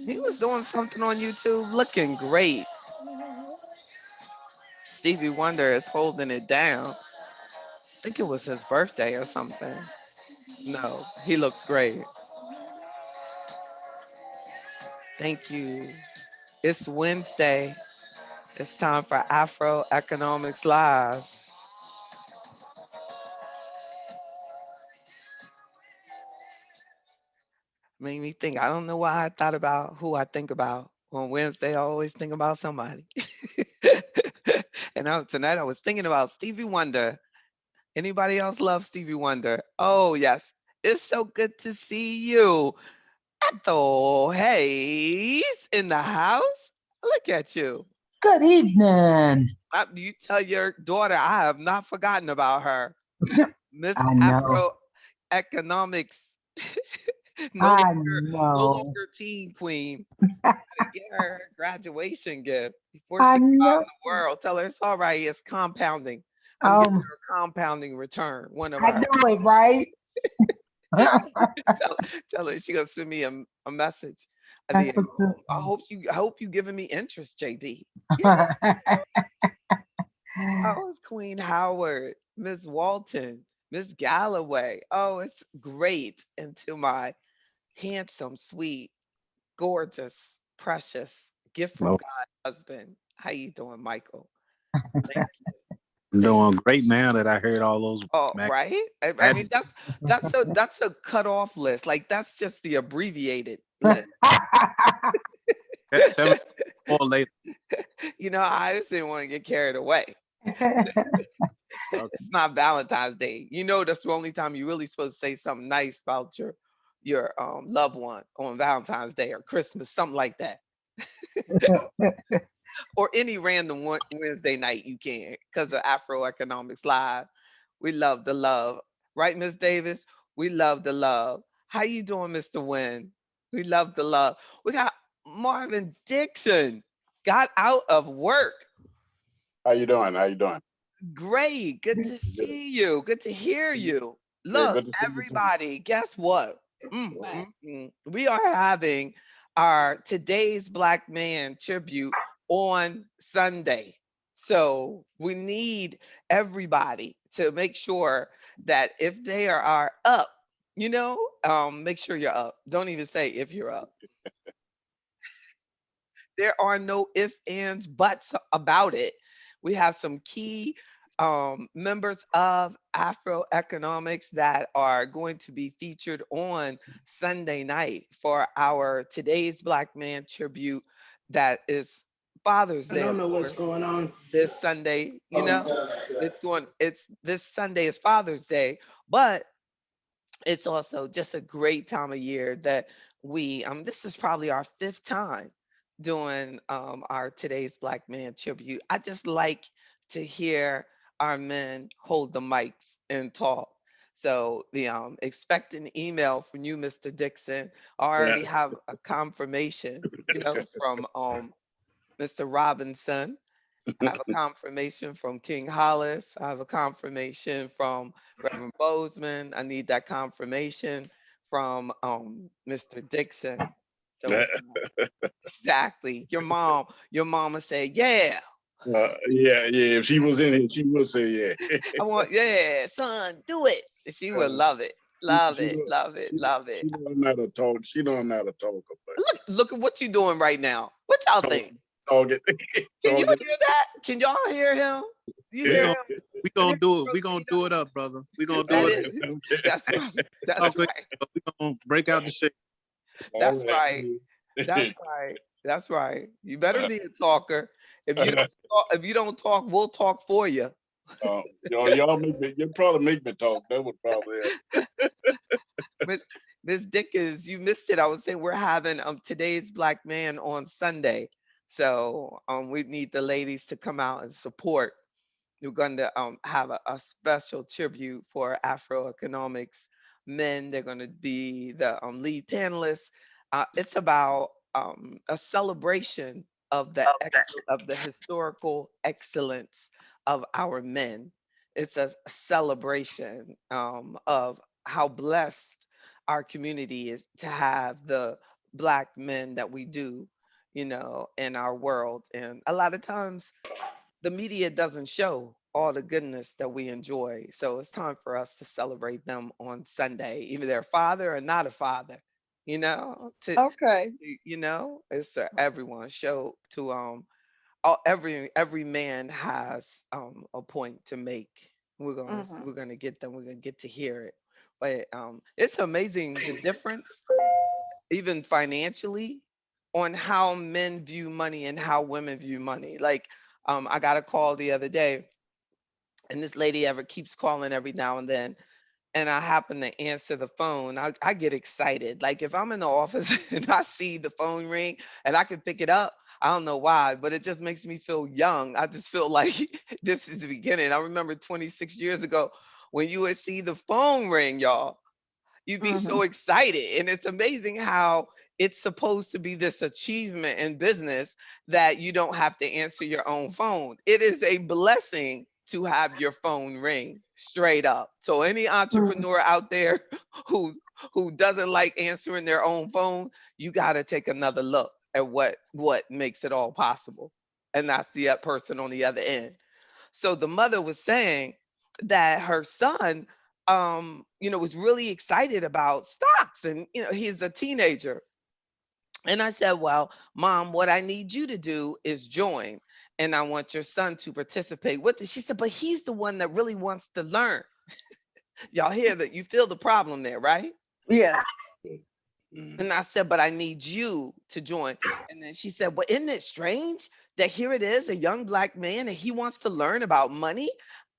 He was doing something on YouTube, looking great. Stevie Wonder is holding it down. I think it was his birthday or something. No, he looks great. Thank you. It's Wednesday. It's time for Afro Economics Live. Made me think. I don't know why I thought about who I think about. On Wednesday, I always think about somebody. Tonight I was thinking about Stevie Wonder. Anybody else love Stevie Wonder? Oh, yes. It's so good to see you. Ethel Hayes in the house. Look at you. Good evening. You tell your daughter I have not forgotten about her. Miss I know. Afro Economics. no I longer no know. longer teen queen. Gotta get her her graduation gift before I she go out know. in the world. Tell her it's all right. It's compounding. I'm giving Um, her a compounding return. One of I our know it, right? tell, tell her she gonna send me a message. That's a good I hope you giving me interest, JB. Yeah. one. Oh, it's Queen Howard, Miss Walton, Miss Galloway. Oh, it's great. And to my handsome, sweet, gorgeous, precious gift from Well, God husband. How you doing, Michael? Thank you. I'm doing great now that I heard all those Oh, Mac. right. I mean, that's a cutoff list. Like that's just the abbreviated list. Tell me more later. I just didn't want to get carried away. Okay. It's not Valentine's Day. That's the only time you're really supposed to say something nice about your loved one on Valentine's Day or Christmas, something like that, or any random Wednesday night you can, because of Afro Economics Live. We love the love, right, Miss Davis? We love the love. How you doing, Mr. Wynn? We love the love. We got Marvin Dixon. Got out of work. How you doing? How you doing? Great. Good to Good. see you. Good to hear you. Yeah, Look, good to see you too. everybody, guess what? What? We are having our Today's Black Man tribute on Sunday. So we need everybody to make sure that if they are up, make sure you're up. Don't even say if you're up. There are no ifs, ands, buts about it. We have some key members of Afro Economics that are going to be featured on Sunday night for our Today's Black Man tribute that is Father's I Day, don't of know what's course, going on. this Sunday. It's this Sunday is Father's Day, but it's also just a great time of year that this is probably our fifth time doing our Today's Black Man tribute. I just like to hear our men hold the mics and talk. So the expect an email from you, Mr. Dixon. I Yeah. already have a confirmation, from Mr. Robinson. I have a confirmation from King Hollis. I have a confirmation from Reverend Bozeman. I need that confirmation from Mr. Dixon. So exactly, your mama said, "Yeah, Yeah, yeah. If she was in here, she would say yeah. I want, yeah, son, do it." She would love it, love She it, know love it, love it. she know I'm not a talk. She know I'm not a talker, but Look at what you doing right now. What y'all talk, think? talk it, Can you talk it. hear that? Can y'all hear him? You We hear Yeah. gonna him? we Can you gonna do it. hear We gonna do it Rosita? up, brother. We gonna do That it. is, Okay. that's right. Talk That's quick. right. We gonna break out the shit. All That's right. right. That's right. That's right. You better be a talker. If you don't talk, we'll talk for you. y'all make me. You probably make me talk. That would probably. Miss Miss Dickens, you missed it. I was saying we're having today's Black Man on Sunday. So we need the ladies to come out and support. We're going to have a special tribute for Afro Economics men. They're going to be the lead panelists. It's about a celebration of of the historical excellence of our men. It's a celebration of how blessed our community is to have the Black men that we do, in our world. And a lot of times the media doesn't show all the goodness that we enjoy. So it's time for us to celebrate them on Sunday, either they're father or not a father, Okay. it's for everyone. Show to every man has a point to make. Mhm. We're gonna get them. We're gonna get to hear it. But it's amazing the difference, even financially, on how men view money and how women view money. Like, I got a call the other day, and this lady ever keeps calling every now and then, and I happen to answer the phone. I get excited. Like if I'm in the office and I see the phone ring and I can pick it up, I don't know why, but it just makes me feel young. I just feel like this is the beginning. I remember 26 years ago when you would see the phone ring, y'all. You'd be Mhm. so excited. And it's amazing how it's supposed to be this achievement in business that you don't have to answer your own phone. It is a blessing to have your phone ring straight up. So any Mhm. entrepreneur out there who who doesn't like answering their own phone, you got to take another look at what makes it all possible. And that's the person on the other end. So the mother was saying that her son, was really excited about stocks, and he's a teenager. And I said, "Well, mom, what I need you to do is join, and I want your son to participate with it." She said, "But he's the one that really wants to learn." Y'all hear that? You feel the problem there, right? Yes. And I said, "But I need you to join." And then she said, "Well, isn't it strange that here it is, a young Black man, and he wants to learn about money?"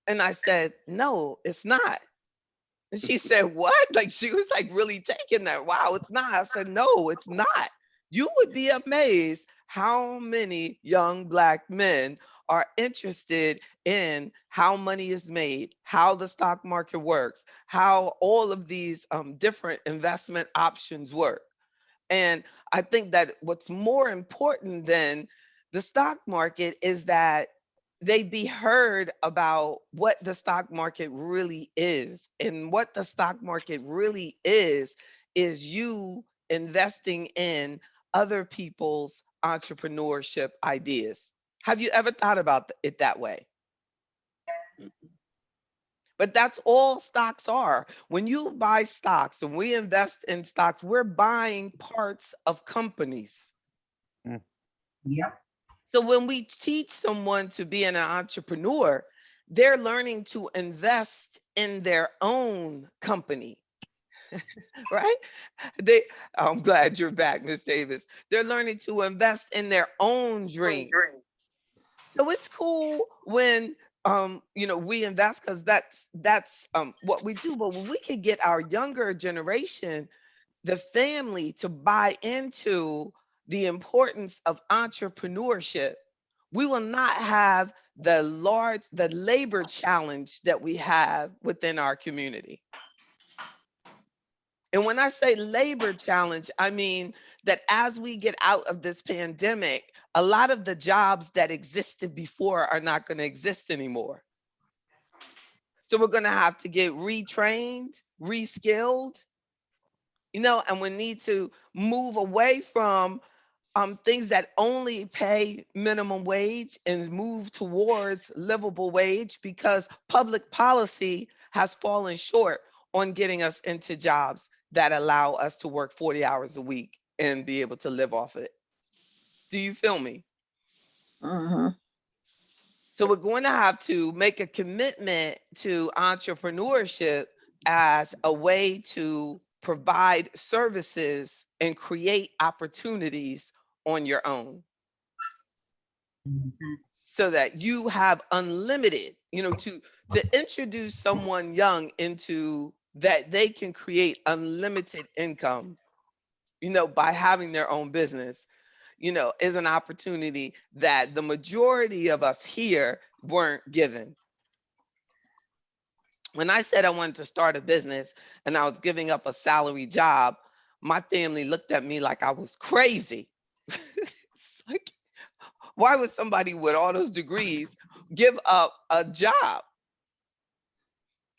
And I said, "No, it's not." And she said, "What?" Like she was like really taking that. Wow, it's not. I said, "No, it's not." You would be amazed how many young Black men are interested in how money is made, how the stock market works, how all of these different investment options work. And I think that what's more important than the stock market is that they be heard about what the stock market really is. And what the stock market really is you investing in other people's entrepreneurship ideas. Have you ever thought about it that way? But that's all stocks are. When you buy stocks and we invest in stocks, we're buying parts of companies. Mm. Yep. So when we teach someone to be an entrepreneur, they're learning to invest in their own company, right? They I'm glad you're back, Miss Davis. They're learning to invest in their own dream. So it's cool when we invest because that's what we do. But when we can get our younger generation, the family, to buy into the importance of entrepreneurship, we will not have the labor challenge that we have within our community. And when I say labor challenge, I mean that as we get out of this pandemic, a lot of the jobs that existed before are not going to exist anymore. So we're going to have to get retrained, reskilled, and we need to move away from things that only pay minimum wage and move towards livable wage, because public policy has fallen short on getting us into jobs that allow us to work 40 hours a week and be able to live off it. Do you feel me? Mhm. So we're going to have to make a commitment to entrepreneurship as a way to provide services and create opportunities on your own, Mhm. so that you have unlimited, to introduce someone young into that they can create unlimited income, by having their own business, is an opportunity that the majority of us here weren't given. When I said I wanted to start a business and I was giving up a salary job, my family looked at me like I was crazy. It's like, why would somebody with all those degrees give up a job?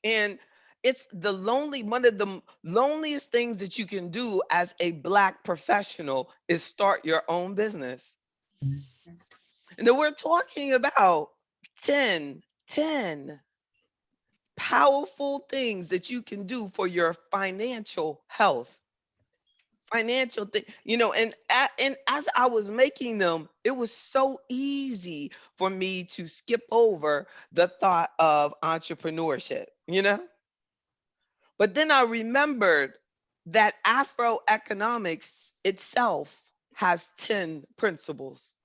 And it's one of the loneliest things that you can do as a Black professional is start your own business. And then we're talking about 10 powerful things that you can do for your financial health. Financial thing, and as I was making them, it was so easy for me to skip over the thought of entrepreneurship. But then I remembered that Afroeconomics itself has 10 principles.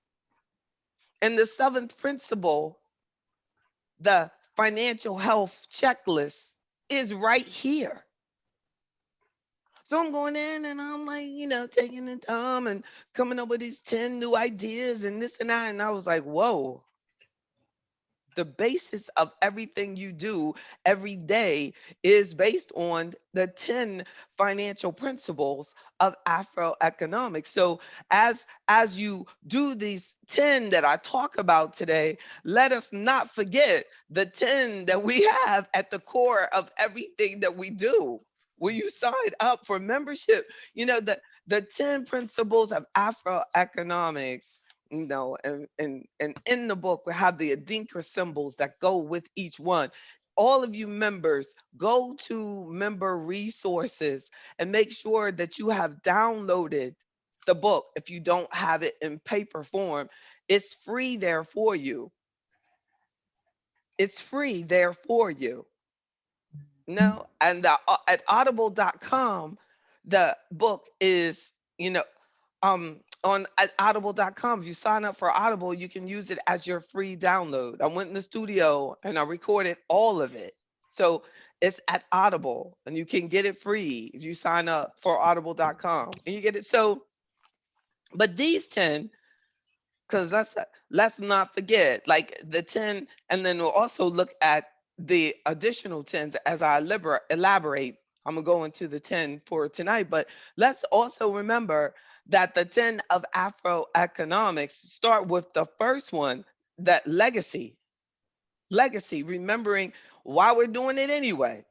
And the seventh principle, the financial health checklist, is right here. So I'm going in and I'm like, taking the time and coming up with these 10 new ideas and this and that. And I was like, whoa, the basis of everything you do every day is based on the 10 financial principles of Afroeconomics. So as you do these 10 that I talk about today, let us not forget the 10 that we have at the core of everything that we do. Will you sign up for membership? The 10 principles of Afroeconomics, and in the book we have the adinkra symbols that go with each one. All of you members, go to member resources and make sure that you have downloaded the book. If you don't have it in paper form, it's free there for you. It's free there for you. No, and at audible.com, the book is, on at audible.com. If you sign up for Audible, you can use it as your free download. I went in the studio and I recorded all of it. So it's at Audible and you can get it free if you sign up for audible.com and you get it. So, but these 10, because let's not forget, like the 10, and then we'll also look at the additional 10s as I elaborate. I'm gonna go into the 10 for tonight, but let's also remember that the 10 of Afroeconomics start with the first one, that legacy, remembering why we're doing it anyway.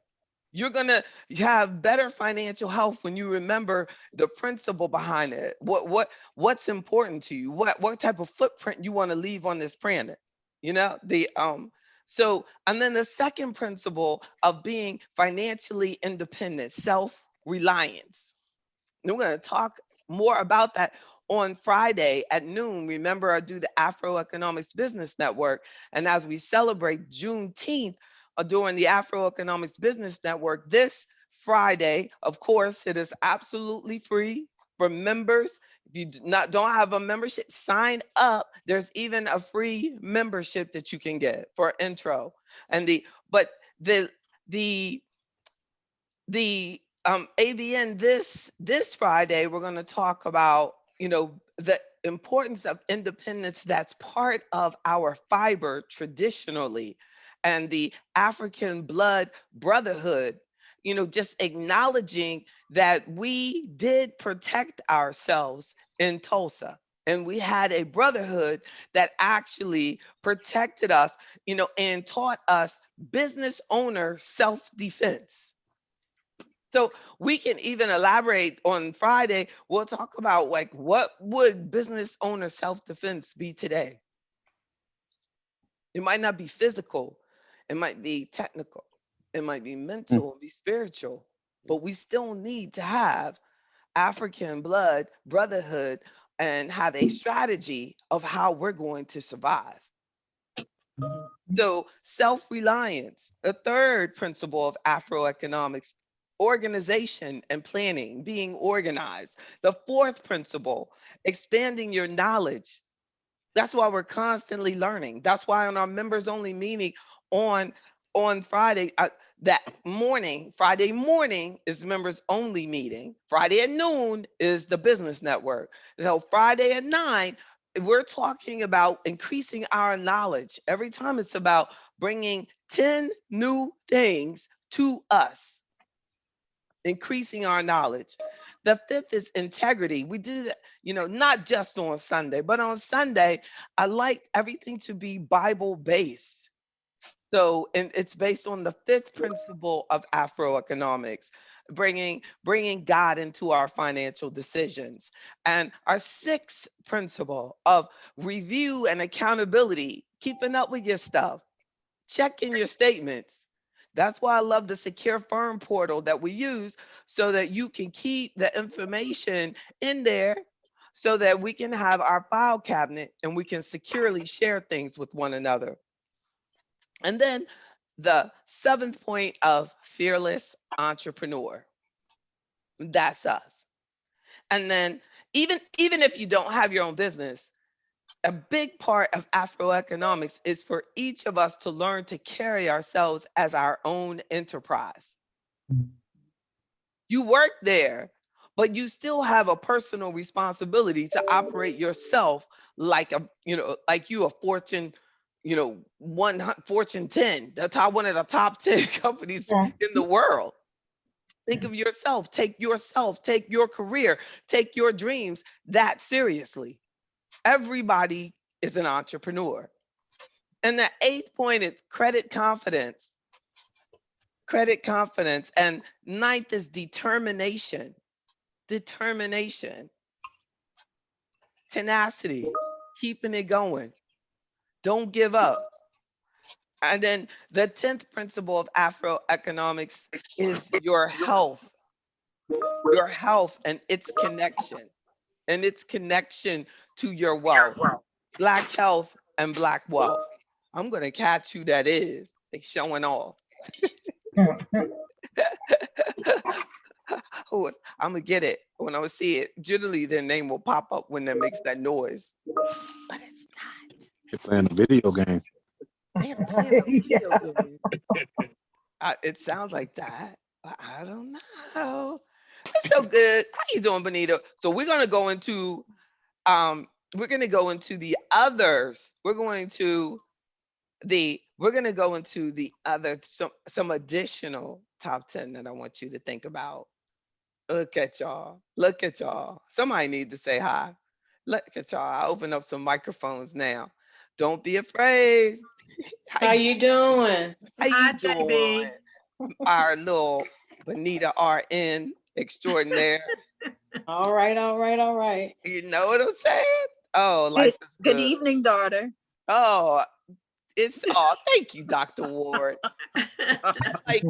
You're going to have better financial health when you remember the principle behind it. What's important to you? What type of footprint you want to leave on this planet? The so, and then the second principle of being financially independent, self-reliance. And we're going to talk more about that on Friday at noon. Remember, I do the Afroeconomics Business Network. And as we celebrate Juneteenth during the Afroeconomics Business Network this Friday, of course, it is absolutely free for members. If you don't have a membership, sign up. There's even a free membership that you can get for intro. And the the AVN this Friday, we're going to talk about, the importance of independence that's part of our fiber traditionally, and the African blood brotherhood, just acknowledging that we did protect ourselves in Tulsa. And we had a brotherhood that actually protected us, and taught us business owner self-defense. So we can even elaborate on Friday. We'll talk about, like, what would business owner self-defense be today? It might not be physical, it might be technical, it might be mental, be spiritual, but we still need to have African blood brotherhood and have a strategy of how we're going to survive. So, self-reliance, the third principle of Afroeconomics, organization and planning, being organized. The fourth principle, expanding your knowledge. That's why we're constantly learning. That's why on our members only meeting on Friday, Friday morning is members only meeting. Friday at noon is the business network. So Friday at 9, we're talking about increasing our knowledge. Every time it's about bringing 10 new things to us, increasing our knowledge. The fifth is integrity. We do that, not just on Sunday, but on Sunday, I like everything to be Bible based. So, and it's based on the fifth principle of Afroeconomics, bringing God into our financial decisions. And our sixth principle of review and accountability, keeping up with your stuff, checking your statements. That's why I love the secure firm portal that we use so that you can keep the information in there so that we can have our file cabinet and we can securely share things with one another. And then the seventh point of fearless entrepreneur. That's us. And then even if you don't have your own business, a big part of Afroeconomics is for each of us to learn to carry ourselves as our own enterprise. You work there, but you still have a personal responsibility to operate yourself like like you a Fortune, Fortune 10, one of the top 10 companies Yeah. in the world. Think of yourself, take your career, take your dreams that seriously. Everybody is an entrepreneur. And the eighth point is credit confidence. Credit confidence. And ninth is determination. Determination. Tenacity. Keeping it going. Don't give up. And then the 10th principle of Afroeconomics is your health and its connection to your wealth. Black health and Black wealth. I'm going to catch who that is. They showing off. I'm going to get it when I see it. Generally, their name will pop up when that makes that noise. But it's not. You're playing a video game. They're playing a video Yeah. game. It sounds like that, but I don't know. It's so good. How you doing, Benita? So we're gonna go into the others. We're gonna go into the other some additional top 10 that I want you to think about. Look at y'all. Look at y'all. Somebody need to say hi. Look at y'all. I open up some microphones now. Don't be afraid. How you doing? How Hi, you JB. doing? Our little Benita RN extraordinaire. All right, all right, all right. You know what I'm saying? Oh, life is Good good. evening, daughter. Oh, thank you, Dr. Ward. Like,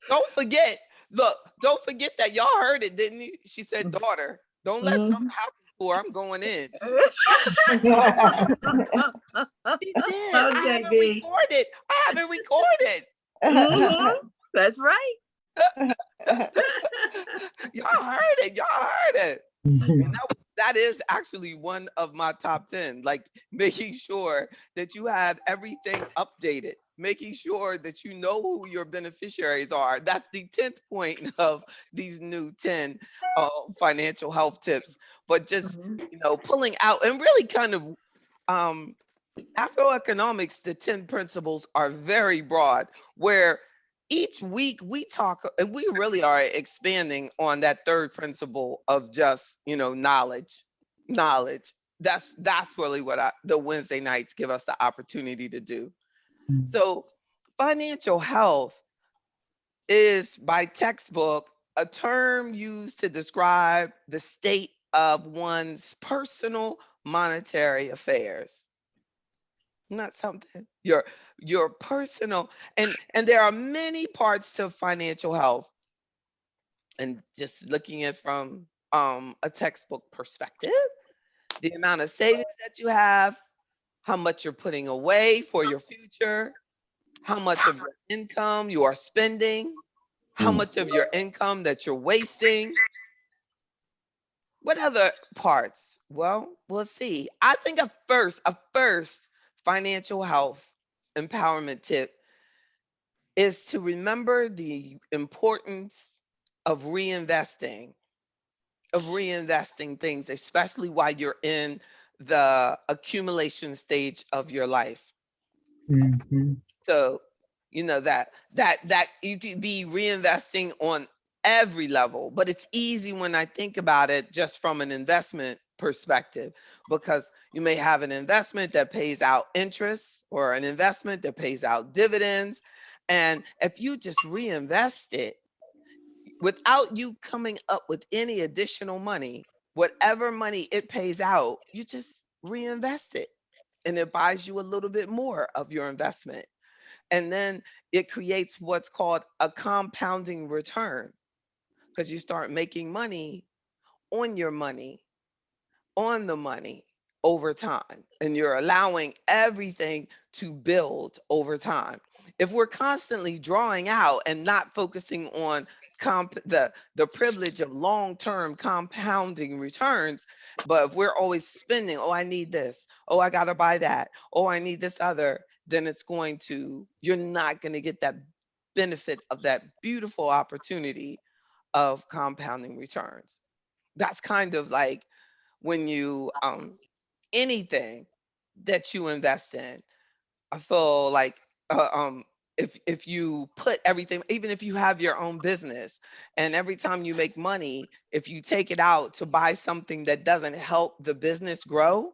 don't forget. Look, don't forget that y'all heard it, didn't you? She said, daughter, don't let something happen to her. I'm going in. She did. Oh, I haven't JB. recorded. I haven't recorded. Mhm. That's right. Y'all heard it. Y'all heard it. That is actually one of my top 10, like making sure that you have everything updated, making sure that you know who your beneficiaries are. That's the 10th point of these new 10 financial health tips. But just, pulling out and really kind of Afroeconomics, the 10 principles are very broad, where each week we talk, and we really are expanding on that third principle of just, knowledge. Knowledge. That's really what the Wednesday nights give us the opportunity to do. So financial health is by textbook a term used to describe the state of one's personal monetary affairs. Not something your personal, and there are many parts to financial health, and just looking at from a textbook perspective, the amount of savings that you have, how much you're putting away for your future, how much of your income you are spending, how much of your income that you're wasting. What other parts? Well, we'll see. I think a first financial health empowerment tip is to remember the importance of reinvesting things, especially while you're in the accumulation stage of your life. So, that you could be reinvesting on every level, but it's easy when I think about it just from an investment perspective, because you may have an investment that pays out interest or an investment that pays out dividends. And if you just reinvest it without you coming up with any additional money, whatever money it pays out, you just reinvest it and it buys you a little bit more of your investment. And then it creates what's called a compounding return, because you start making money on your money, on the money over time, and you're allowing everything to build over time. If we're constantly drawing out and not focusing on the privilege of long-term compounding returns, but if we're always spending, oh, I need this, oh, I got to buy that, oh, I need this other, then you're not going to get that benefit of that beautiful opportunity of compounding returns. That's kind of like when you anything that you invest in. I feel like if you put everything, even if you have your own business, and every time you make money, if you take it out to buy something that doesn't help the business grow,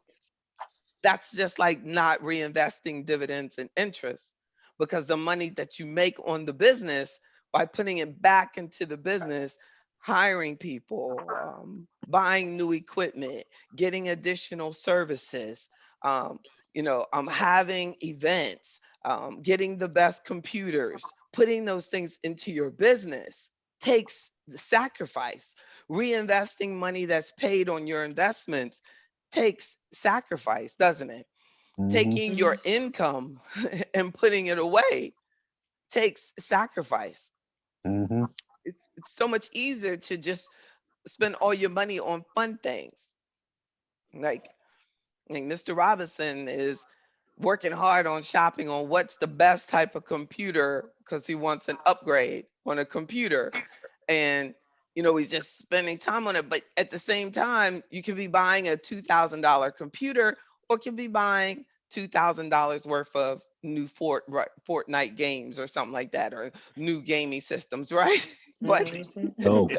that's just like not reinvesting dividends and interest, because the money that you make on the business by putting it back into the business, hiring people, buying new equipment, getting additional services, having events, getting the best computers, putting those things into your business takes the sacrifice. Reinvesting money that's paid on your investments takes sacrifice, doesn't it? Mhm. Taking your income and putting it away takes sacrifice. Mhm. It's so much easier to just spend all your money on fun things. Like, like Mr. Robinson is working hard on shopping on what's the best type of computer because he wants an upgrade on a computer. And he's just spending time on it, but at the same time you can be buying a $2,000 computer, or can be buying $2,000 worth of new Fortnite games or something like that, or new gaming systems, right? But Mhm. No,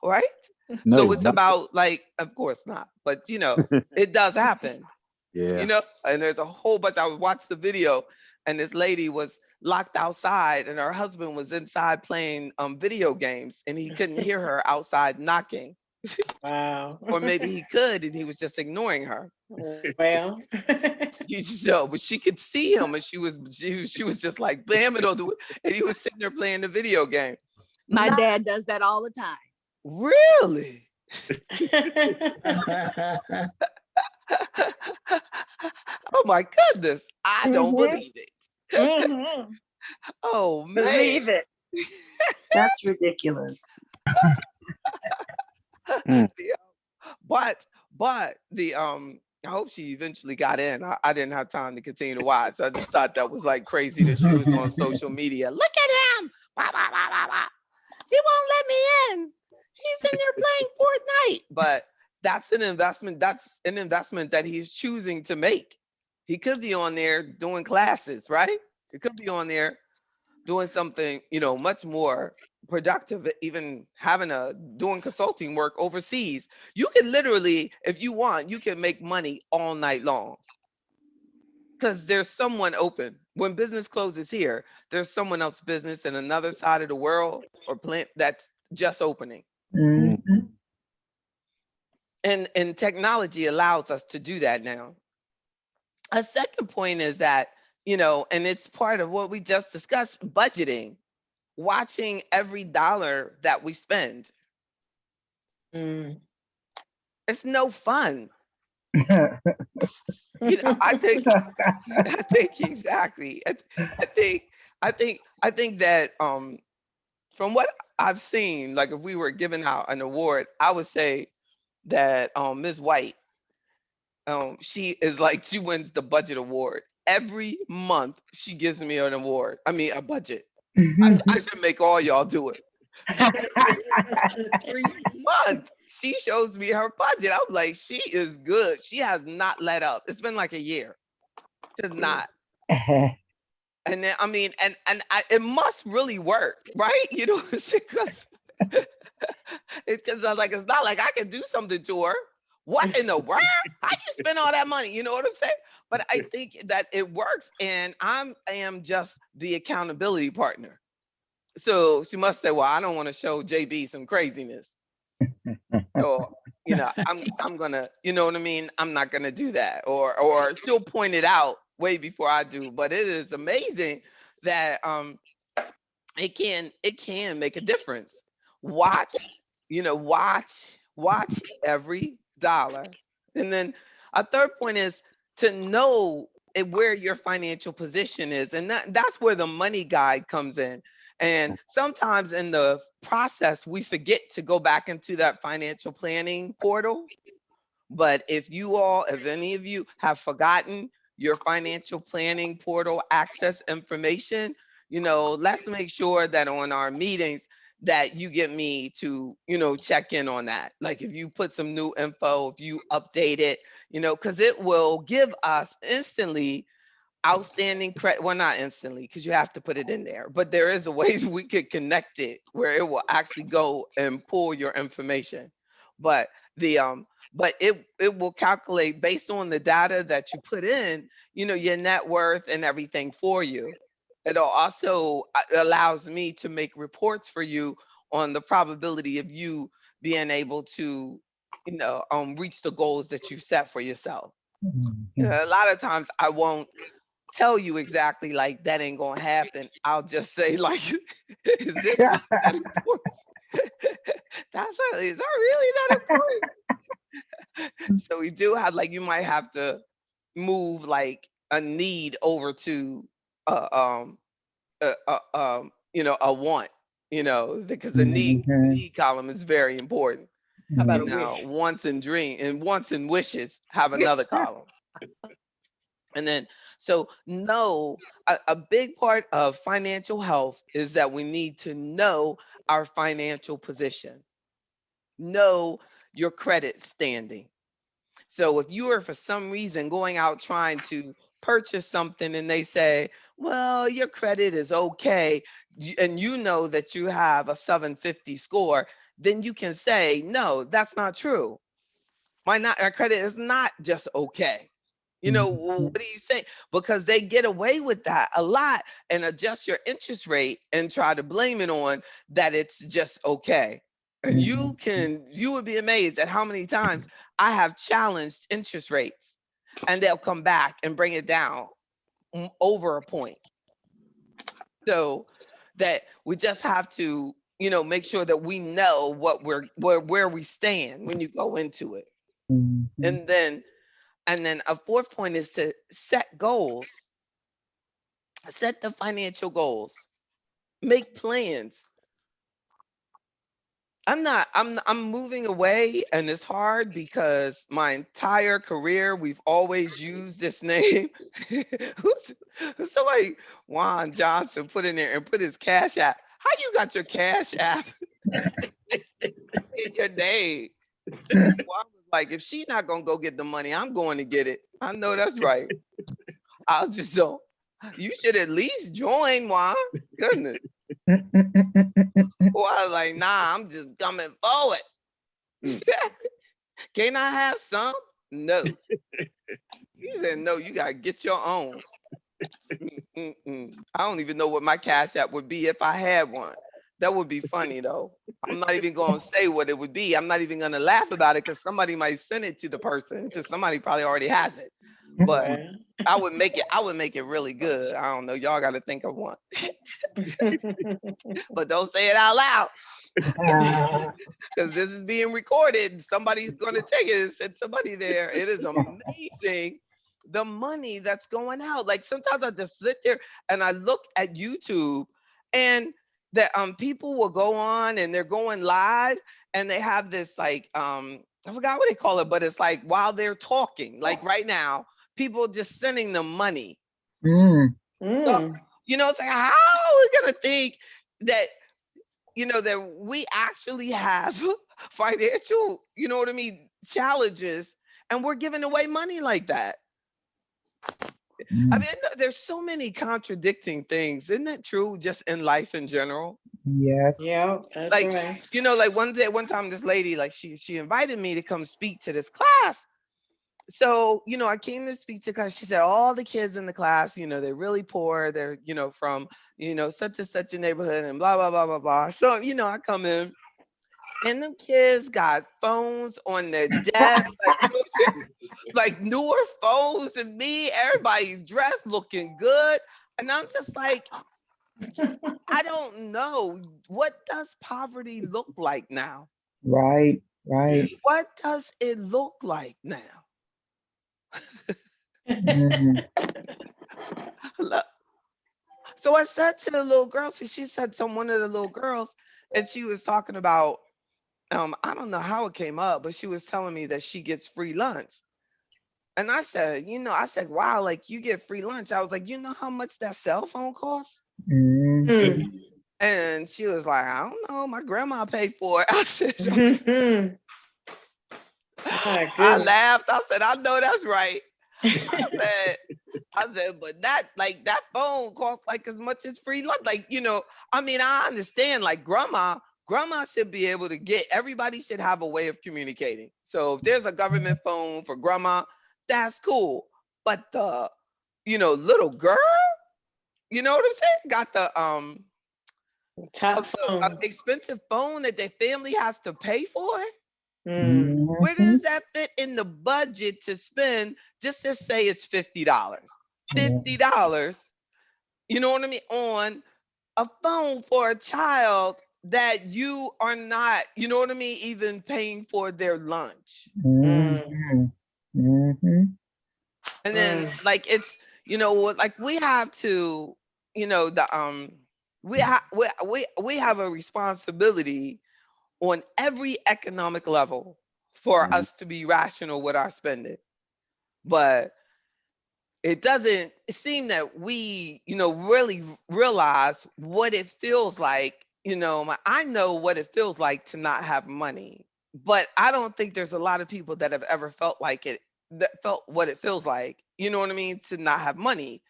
right, so no, it's not about, like, of course not, but it does happen. yeah. And there's a whole bunch. I watched the video, and this lady was locked outside, and her husband was inside playing video games, and he couldn't hear her outside knocking, Wow. or maybe he could, and he was just ignoring her. Well. But she could see him, and she was just like bam it on the, and he was sitting there playing the video game. My Not dad does that all the time. really. Oh my goodness, I don't Mm-hmm. believe it. Mm-hmm. Oh man. Believe it. That's ridiculous. Mm. But I hope she eventually got in. I didn't have time to continue to watch. I just thought that was like crazy that she was on social media. Look at him. Wah, wah, wah, wah, wah. He won't let me in. He's in there playing Fortnite. But that's an investment that he's choosing to make. He could be on there doing classes, right? He could be on there doing something, much more productive, even having doing consulting work overseas. You can literally, if you want, you can make money all night long, because there's someone open. When business closes here, there's someone else business in another side of the world or plant that's just opening. Mm. Mhm. And technology allows us to do that now. A second point is that, and it's part of what we just discussed, budgeting, watching every dollar that we spend. Mm. It's no fun. I think I think exactly. I think I think that from what I've seen, like if we were giving out an award, I would say that Ms. White, she is like she wins the budget award. Every month she gives me an award. I mean a budget. I should make all y'all do it. Every month she shows me her budget. I'm like, she is good. She has not let up. It's been like a year. Does not. And then I mean, it must really work, right? You know, because I was like, it's not like I can do something to her. What in the world? How you spend all that money? You know what I'm saying? But I think that it works, and I am just the accountability partner. So she must say, well, I don't want to show JB some craziness. So, I'm gonna, you know what I mean? I'm not gonna do that. Or she'll point it out way before I do. But it is amazing that it can make a difference. Watch, watch every dollar. And then a third point is to know where your financial position is. And that's where the money guide comes in. And sometimes in the process, we forget to go back into that financial planning portal. But if any of you have forgotten your financial planning portal access information, let's make sure that on our meetings that you get me to, check in on that. Like if you put some new info, if you update it, because it will give us instantly outstanding credit. Well, not instantly, because you have to put it in there, but there is a ways we could connect it where it will actually go and pull your information. But the but it will calculate based on the data that you put in, your net worth and everything for you. It'll also allows me to make reports for you on the probability of you being able to, reach the goals that you've set for yourself. A lot of times I won't tell you exactly like that ain't gonna happen. I'll just say like, is this really that important? Is that really that important? So we do have like you might have to move like a need over to um a want, because the need column is very important. How about a wish? Wants and wishes have another column. And then, so no, a big part of financial health is that we need to know our financial position, know your credit standing. So if you are for some reason going out trying to purchase something and they say, well, your credit is okay, and you know that you have a 750 score, then you can say, no, that's not true. Our credit is not just okay. What do you say? Because they get away with that a lot and adjust your interest rate and try to blame it on that it's just okay. And you would be amazed at how many times I have challenged interest rates and they'll come back and bring it down over a point. So that we just have to, make sure that we know where we stand when you go into it. And then a fourth point is to set goals, set the financial goals, make plans. I'm moving away and it's hard because my entire career we've always used this name. Who's somebody Juan Johnson put in there and put his cash app. How you got your cash app in your name? Juan was like, if she not gonna go get the money, I'm going to get it. I know that's right. I'll just don't. You should at least join, Juan. Goodness. Well, I was like, nah, I'm just coming forward. Can I have some? No. He said, no, you gotta get your own. I don't even know what my cash app would be if I had one. That would be funny though. I'm not even gonna say what it would be. I'm not even gonna laugh about it because somebody might send it to the person. To somebody probably already has it. But Well. I would make it really good. I don't know. Y'all got to think of one. But don't say it out loud because this is being recorded. Somebody's going to take it and send somebody there. It is amazing the money that's going out. Like sometimes I just sit there and I look at YouTube and that people will go on and they're going live and they have this like I forgot what they call it, but it's like while they're talking, like right now, people just sending them money. So, it's like, how are we gonna think that, that we actually have financial, you know what I mean, challenges, and we're giving away money like that? I Mm. mean, no, there's so many contradicting things. Isn't that true? Just in life in general. Yes. Yeah, that's Like, right. like one time, this lady, like she invited me to come speak to this class. So, I came to speak to class. She said all the kids in the class, they're really poor. They're, from, such and such a neighborhood and blah, blah, blah, blah, blah. So, I come in and them kids got phones on their desk, like, what I'm saying? Like newer phones than me. Everybody's dressed looking good. And I'm just like, I don't know. What does poverty look like now? Right. Right. What does it look like now? Mm. Look, so I said to the little girl, see, she said one of the little girls, and she was talking about, I don't know how it came up, but she was telling me that she gets free lunch. And I said, wow, like you get free lunch. I was like, you know how much that cell phone costs? Mm. Mm. And she was like, I don't know. My grandma paid for it. I said, My I goodness. laughed. I said, I know that's right. said, I said, but that phone costs like as much as free lunch. Like, I mean, I understand like grandma should be able to get, everybody should have a way of communicating. So if there's a government phone for grandma, that's cool. But the, little girl, you know what I'm saying? Got the Top a phone. expensive phone that their family has to pay for. Mm. Where Mhm. does that fit in the budget to spend? Just to say it's $50. Yeah. $50, you know what I mean, on a phone for a child that you are not, you know what I mean, even paying for their lunch. Mm. Mhm. Mhm. And then Mm. like it's, like we have to, the we have a responsibility on every economic level for Mhm. us to be rational with our spending. But it doesn't seem that we, really realize what it feels like. I know what it feels like to not have money, but I don't think there's a lot of people that have ever felt like it, that felt what it feels like, you know what I mean, to not have money,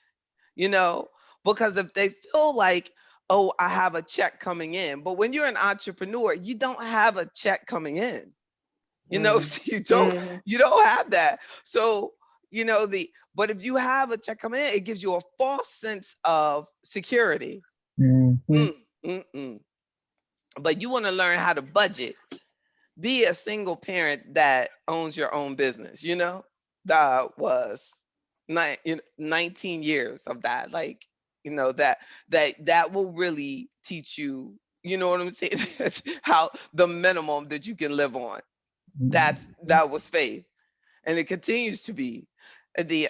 you know, because if they feel like, oh, I have a check coming in, but when you're an entrepreneur, you don't have a check coming in. Mm. You don't, Mm. have that. So, but if you have a check coming in, it gives you a false sense of security. Mhm. Mm, mm, mm. But you want to learn how to budget. Be a single parent that owns your own business, That was 19 years of that. Like, that will really teach you, you know what I'm saying? That's how the minimum that you can live on. That was faith. And it continues to be the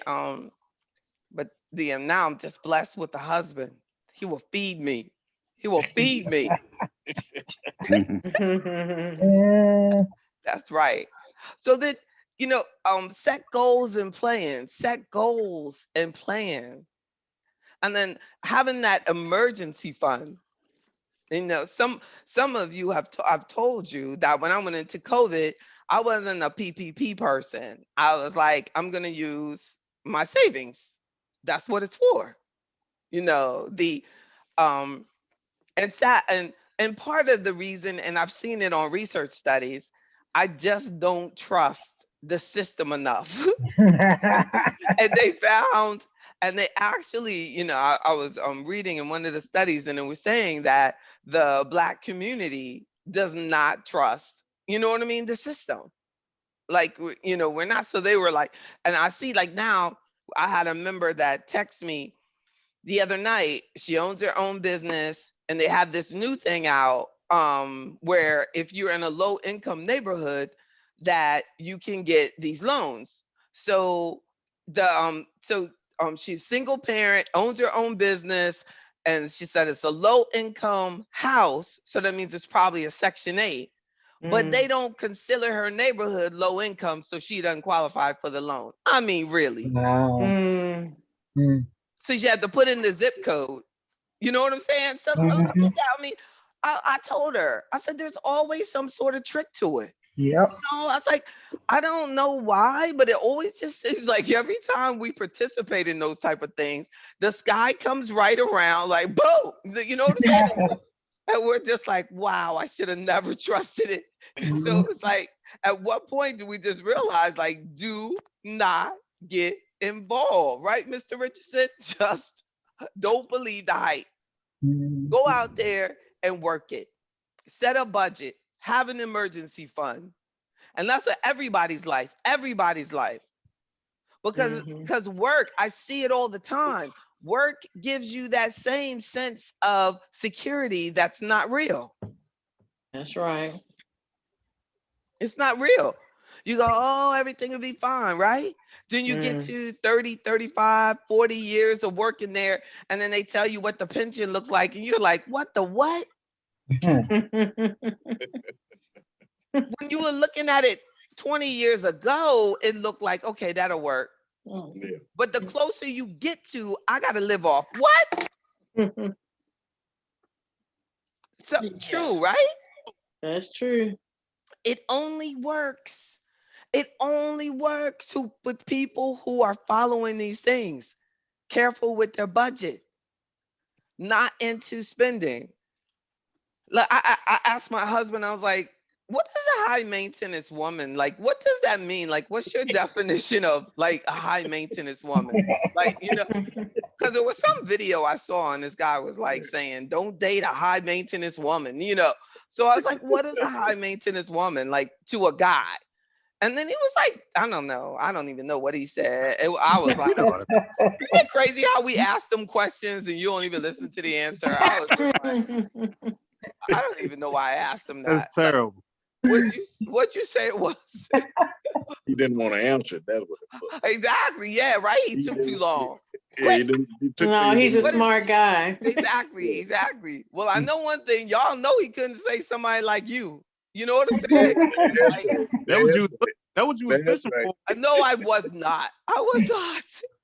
but the now I'm just blessed with a husband. He will feed me. He will feed me. Mhm. Eh, That's right. So that, set goals and plans, set goals and plan. And then having that emergency fund. Some of you I've told you that when I went into COVID, I wasn't a PPP person. I was like, I'm gonna use my savings. That's what it's for. The um and part of the reason, and I've seen it on research studies, I just don't trust the system enough. And they found, and they actually, I was reading in one of the studies, and it was saying that the Black community does not trust, you know what I mean, the system. Like, we're not. So they were like, and I see like now, I had a member that text me the other night. She owns her own business, and they have this new thing out, where if you're in a low income neighborhood, that you can get these loans. So she's single parent, owns her own business, and she said it's a low income house, so that means it's probably a Section 8. But they Mm. don't consider her neighborhood low income, so she doesn't qualify for the loan. I mean, really. wow. Mm. Mm. So she had to put in the zip code. You know what I'm saying? So look at Mhm. that. I mean, I told her, I said, there's always some sort of trick to it. Yep. No, I was like, I don't know why, but it always just seems like every time we participate in those type of things, the sky comes right around, like boom. You know what I'm saying? And we're just like, wow, I should have never trusted it. So it's like, at what point do we just realize, like, do not get involved, right, Mr. Richardson? Just don't believe the hype. Go out there and work it. Set a budget. Have an emergency fund. And that's what everybody's life. Because Mhm. because work, I see it all the time. Work gives you that same sense of security that's not real. That's right. It's not real. You go, oh, everything will be fine, right? Then you get Mm. to 30, 35, 40 years of working there, and then they tell you what the pension looks like, and you're like, what the what? When you were looking at it 20 years ago, it looked like, okay, that'll work. Yeah. But the closer you get to, I got to live off what? So Yeah, true, right? that's true. It only works. It only works with people who are following these things, careful with their budget, not into spending. Like I asked my husband, I was like, what is a high maintenance woman? Like, what does that mean? Like, what's your definition of like a high maintenance woman? Like, because there was some video I saw and this guy was like saying, don't date a high maintenance woman. So I was like, what is a high maintenance woman? Like to a guy. And then he was like, I don't know. I don't even know what he said. I was like, You know what? isn't it crazy how we ask them questions and you don't even listen to the answer? I was just like, I don't even know why I asked him that. That's Like, terrible. what you say it was? He didn't want to answer it. That's what it was. Exactly. Yeah, right. He He took too didn't- long. Yeah, he didn't. He took No, things he's a in- What is- smart guy. Exactly. Well, I know one thing. Y'all know he couldn't say somebody like you. You know what I'm saying? Like, That was you. That's That what you was That's fishing right. for. no, I was not. I was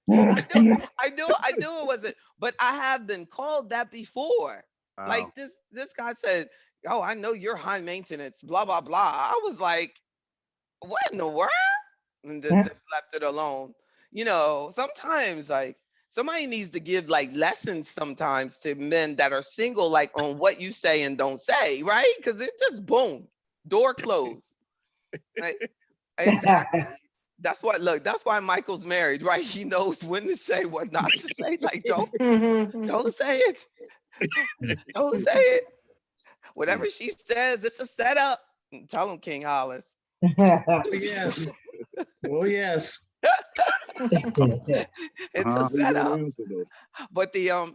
not. I knew it wasn't. But I have been called that before. Wow. Like this guy said, "Oh, I know you're high maintenance." Blah blah blah. I was like, "What in the world?" And just left it alone. Sometimes like somebody needs to give like lessons sometimes to men that are single, like on what you say and don't say, right? Because it just boom, door closed. Like, exactly. That's why Michael's married, right? He knows when to say, what not to say. Like, don't say it. Don't say it. Whatever she says, it's a setup. Tell him, King Hollis. Yes. Oh, yes. It's a Uh-huh. a good setup. answer, though.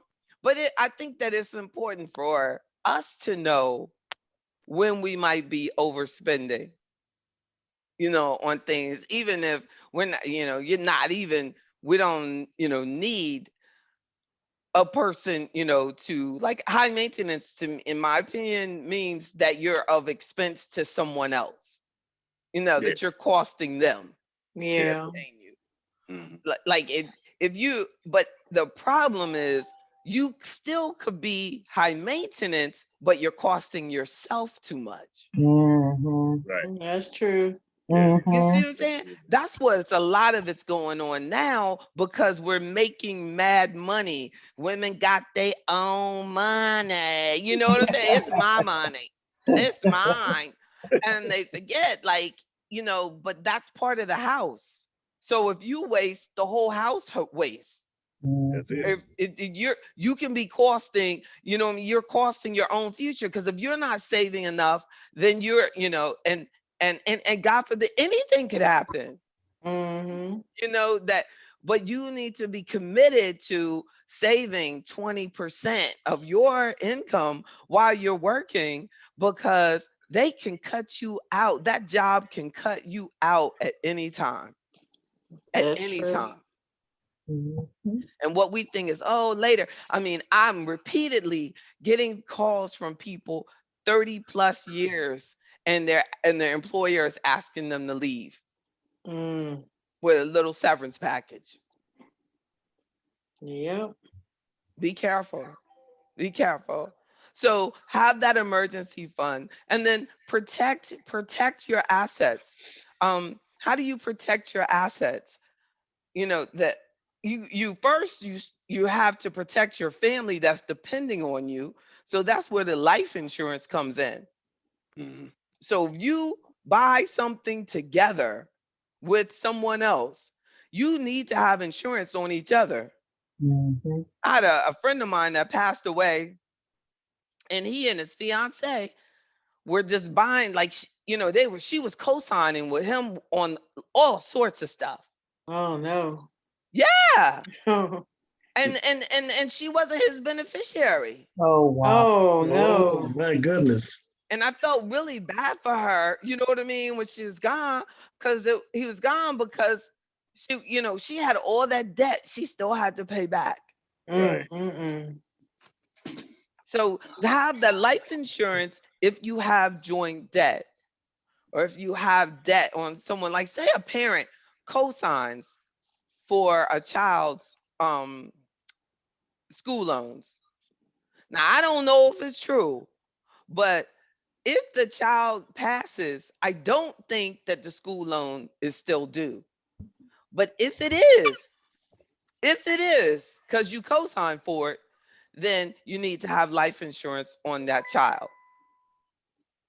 I think that it's important for us to know when we might be overspending, on things, even if we're not, you're not even, we don't, need a person, to like high maintenance in my opinion means that you're of expense to someone else, Yeah. that you're costing them to Yeah. maintain you. Mhm. Like if you, but the problem is you still could be high maintenance, but you're costing yourself too much. Right. That's true. Yeah. You see what I'm saying? That's what's a lot of it's going on now because we're making mad money. Women got their own money. You know what I'm saying? It's my money. It's mine. And they forget, like, but that's part of the house. So if you waste, the whole house wastes. That's it. If you can be costing, you're costing your own future because if you're not saving enough, then you're, and God forbid anything could happen. Mm-hmm. That, but you need to be committed to saving 20% of your income while you're working because they can cut you out. That job can cut you out at any time. At That's any true. time. And what we think is, oh, later. I mean, I'm repeatedly getting calls from people 30 plus years and their employer is asking them to leave Mm. with a little severance package. Yep. Be careful. Be careful. So have that emergency fund, and then protect your assets. How do you protect your assets? You know that you first you have to protect your family that's depending on you. So that's where the life insurance comes in. Mhm. So if you buy something together with someone else, you need to have insurance on each other. Mhm. I had a friend of mine that passed away, and he and his fiance were just buying, like, she was co-signing with him on all sorts of stuff. Oh no. Yeah. Oh And she wasn't his beneficiary. Oh, wow. Oh, no. my goodness. And I felt really bad for her, you know what I mean, when she was gone, because he was gone because she had all that debt she still had to pay back. Mm, Right. mm, mm. So have the life insurance if you have joint debt, or if you have debt on someone, like say a parent co-signs for a child's school loans. Now I don't know if it's true, but if the child passes, I don't think that the school loan is still due. But if it is, because you co-sign for it, then you need to have life insurance on that child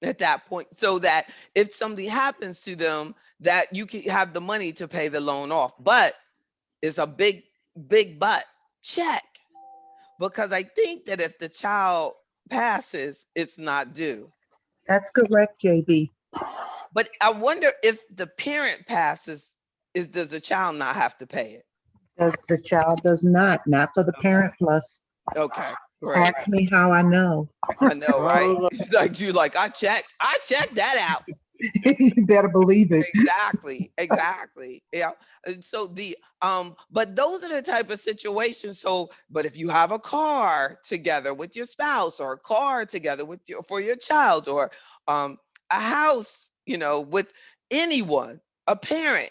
at that point, so that if something happens to them, that you can have the money to pay the loan off. But it's a big but check, because I think that if the child passes, it's not due. That's correct, JB. But I wonder if the parent passes, does the child not have to pay it? Because the child does not for the Parent Plus. Okay, great. Ask me how I know. I know, right? Oh, She's like, I checked that out. You better believe it. Exactly. Yeah. And so but those are the type of situations. So, but if you have a car together with your spouse, or a car together with for your child, or a house, with anyone, a parent,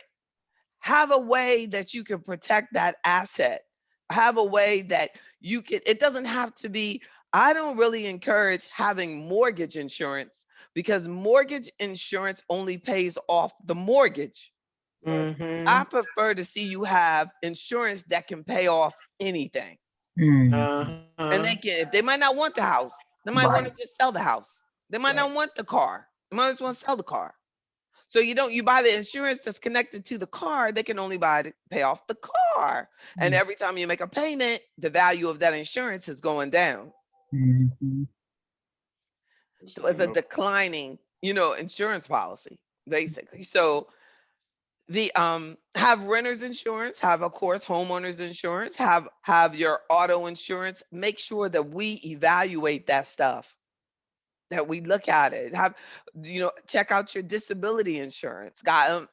have a way that you can protect that asset. Have a way that it doesn't have to be. I don't really encourage having mortgage insurance, because mortgage insurance only pays off the mortgage. Right. I mm-hmm. prefer to see you have insurance that can pay off anything. Mm, And Uh-huh. if they might not want the house, they might want right. to just sell the house. They might Right. not want the car. They might just want to sell the car. So you buy the insurance that's connected to the car, they can only buy to pay off the car. And every time you make a payment, the value of that insurance is going down. Mhm. So it's a So, declining, insurance policy, basically. So the have renters insurance, have, of course, homeowners insurance, have your auto insurance. Make sure that we evaluate that stuff, that we look at it. Check out your disability insurance. Got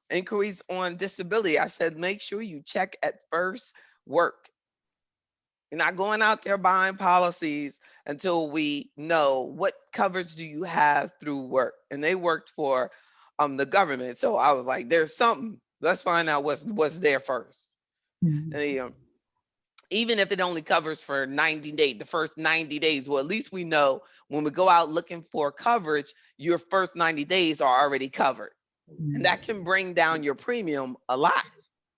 inquiries on disability. I said make sure you check at first work. You're not going out there buying policies until we know what coverage do you have through work. And they worked for the government. So I was like, there's something. Let's find out what's there first. Mhm. And even if it only covers for 90 days, the first 90 days, well, at least we know when we go out looking for coverage, your first 90 days are already covered. And that can bring down your premium a lot.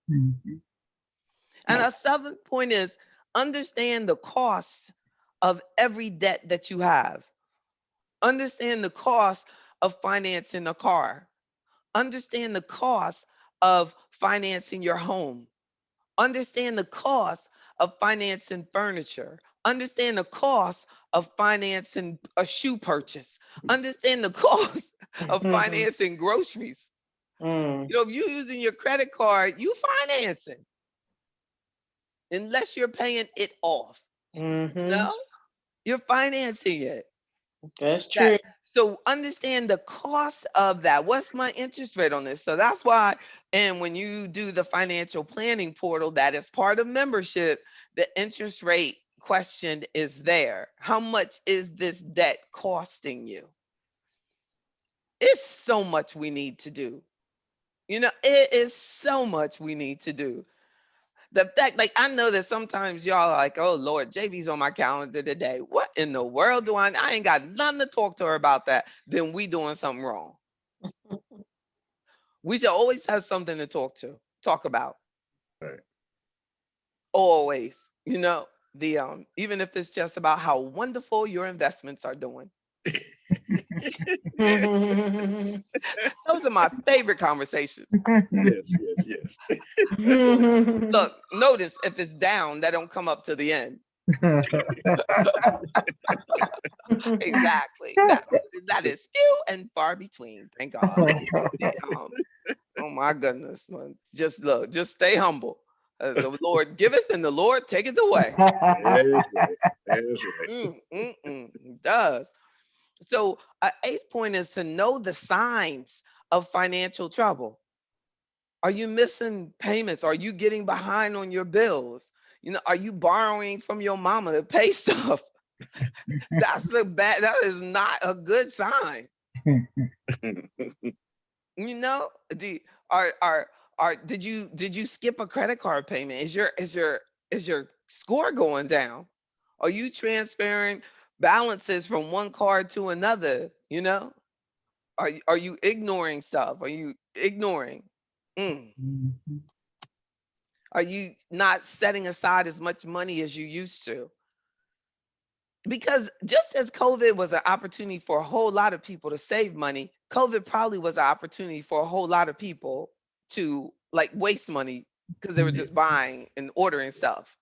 Mhm. And a seventh point is understand the cost of every debt that you have. Understand the cost of financing a car. Understand the cost of financing your home. Understand the cost of financing furniture. Understand the cost of financing a shoe purchase. Understand the cost of financing groceries. Mm, If you're using your credit card, you financing unless you're paying it off. mm-hmm. No, you're financing it. That's That true. so understand the cost of that. What's my interest rate on this? So that's why, and when you do the financial planning portal, that is part of membership, the interest rate question is there. How much is this debt costing you? It's so much we need to do. It is so much we need to do. The fact, like, I know that sometimes y'all are like, oh Lord, JB's on my calendar today. What in the world do I ain't got nothing to talk to her about that. Then we doing something wrong. We should always have something to talk about. Right. Always, even if it's just about how wonderful your investments are doing. Those are my favorite conversations. Yes. Look, notice if it's down, that don't come up to the end. Exactly. That is few and far between. Thank God. Um, oh my goodness, man. Just look, just stay humble. The Lord giveth and the Lord taketh away. That's right. That's right. It does. So, eighth point is to know the signs of financial trouble. Are you missing payments? Are you getting behind on your bills? Are you borrowing from your mama to pay stuff? That is not a good sign. Do did you skip a credit card payment? Is your score going down? Are you transferring balances from one card to another? Are you ignoring stuff? Are you ignoring? Mm. Are you not setting aside as much money as you used to? Because just as COVID was an opportunity for a whole lot of people to save money, COVID probably was an opportunity for a whole lot of people to like waste money because they were just buying and ordering stuff.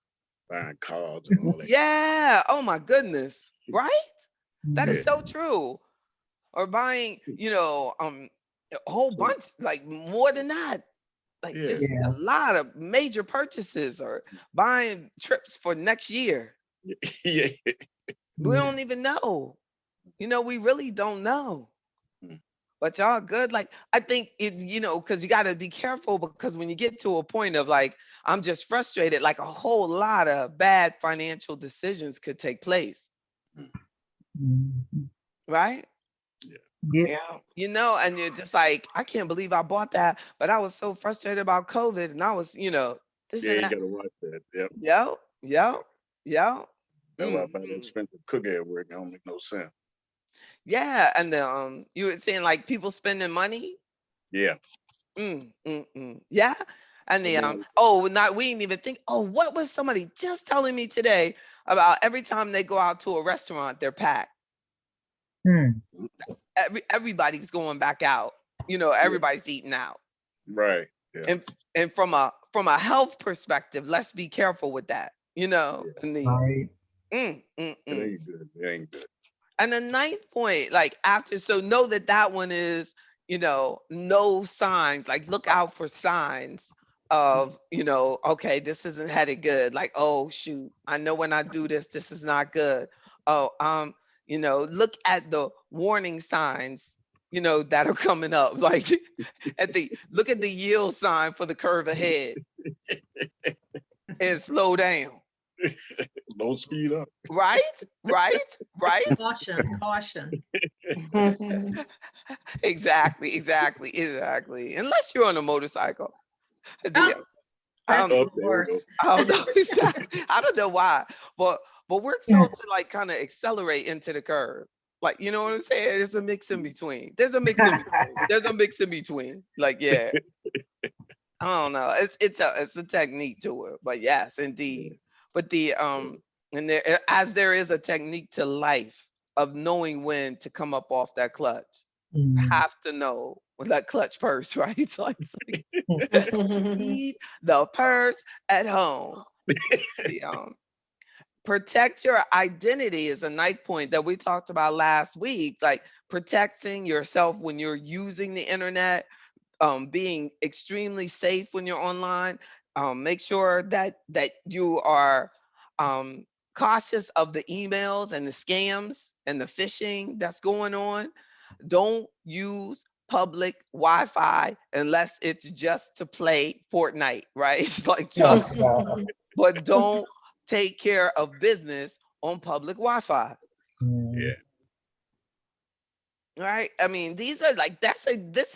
Buying cards and all that. Yeah. Oh my goodness. Right? That is Yeah. so true. Or buying, a whole bunch, like more than that. Like Yeah. just a lot of major purchases or buying trips for next year. Yeah. We don't even know. We really don't know. Mm. But y'all good. Like I think because you got to be careful because when you get to a point of like, I'm just frustrated, like a whole lot of bad financial decisions could take place. Right? Yeah. And you're just like, I can't believe I bought that, but I was so frustrated about COVID and I was, this Yeah, and you that. gotta watch that. Yep. Yep, yep, yep. That's why I buy that Mhm. expensive cookie at work. It don't make no sense. Yeah, and you were saying like people spending money. Yeah. Yeah. And And the then not we didn't even think, oh, what was somebody just telling me today about every time they go out to a restaurant, they're packed. Everybody's going back out. yeah. Everybody's eating out. Right. Yeah. And from a health perspective, let's be careful with that. Yeah. And the It ain't good. It ain't good. and the ninth point, like after, so know that one is, no signs, like look out for signs of, okay, this isn't headed good. Like, oh shoot, I know when I do this, this is not good. Oh, look at the warning signs, that are coming up. Like look at the yield sign for the curve ahead and slow down. Don't speed up. Right? Right? Right? Caution. Exactly. Unless you're on a motorcycle. The, That's um, Oh, the there we go. worst. I don't know exactly. I don't know why, but we're told to like kind of accelerate into the curve. Like, you know what I'm saying? There's a mix in between. Like, yeah, I don't know. It's a technique to it, but yes, indeed. But and there is a technique to life of knowing when to come up off that clutch. Have to know that clutch purse, right? It's like leave the purse at home. The, protect your identity is a ninth point that we talked about last week. Like protecting yourself when you're using the internet, being extremely safe when you're online. Make sure that you are cautious of the emails and the scams and the phishing that's going on. Don't use public Wi-Fi unless it's just to play Fortnite, right? It's like just, but don't take care of business on public Wi-Fi. Yeah. Right? I mean, these are like this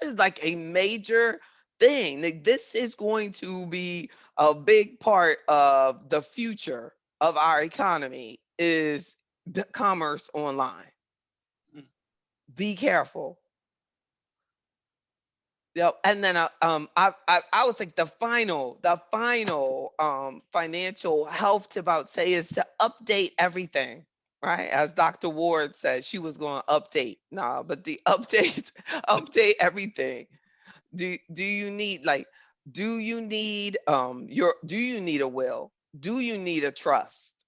is like a major thing. Like, this is going to be a big part of the future of our economy is commerce online. Be careful. Yep. And then I was like the final financial health tip I would say is to update everything. Right, as Dr. Ward said, she was going to update. Nah, but the update, update everything. Do you need like do you need a will? Do you need a trust?